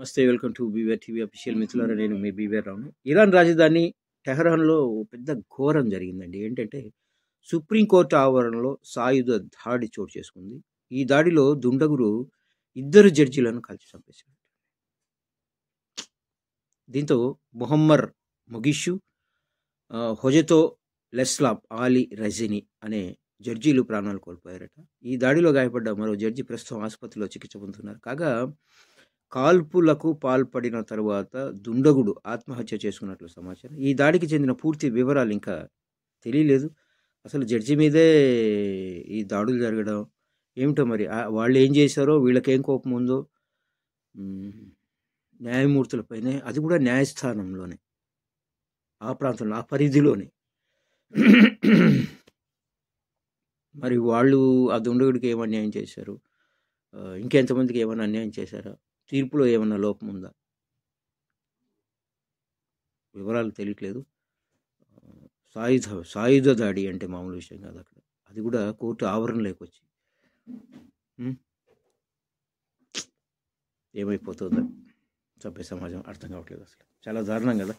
నమస్తే. Welcome to BVR TV official. మిత్రులారా, నేను మీ బీవీఆర్ రావును. ఇరాన్ రాజధాని టెహరాన్‌లో ఓ పెద్ద ఘోరం జరిగిందండి. ఏంటంటే, సుప్రీంకోర్టు ఆవరణలో సాయుధ దాడి చోటు చేసుకుంది. ఈ దాడిలో దుండగులు ఇద్దరు జడ్జిలను కాల్చి చంపేశారు. దీంతో మొహమ్మర్ మొగిషు, హొజతో లెస్లాం ఆలీ రజిని అనే జడ్జీలు ప్రాణాలు కోల్పోయారట. ఈ దాడిలో గాయపడ్డ మరో జడ్జి ప్రస్తుతం ఆసుపత్రిలో చికిత్స పొందుతున్నారు. కాగా కాల్పులకు పాల్పడిన తరువాత దుండగుడు ఆత్మహత్య చేసుకున్నట్లు సమాచారం. ఈ దాడికి చెందిన పూర్తి వివరాలు ఇంకా తెలియలేదు. అసలు జడ్జి మీదే ఈ దాడులు జరగడం ఏమిటో మరి. వాళ్ళు ఏం చేశారో, వీళ్ళకేం కోపం ఉందో, న్యాయమూర్తులపైనే, అది కూడా న్యాయస్థానంలోనే, ఆ ప్రాంతంలో, ఆ పరిధిలోనే. మరి వాళ్ళు ఆ దుండగుడికి ఏం అన్యాయం చేశారు, ఇంకెంతమందికి ఏమైనా అన్యాయం చేశారా, తీర్పులో ఏమన్నా లోపం ఉందా, వివరాలు తెలియట్లేదు. సాయుధ దాడి అంటే మామూలు విషయం కాదు అక్కడ. అది కూడా కోర్టు ఆవరణలోకి వచ్చి ఏమైపోతుందో సభ్య సమాజం అర్థం కావట్లేదు. అసలు చాలా దారుణం కదా.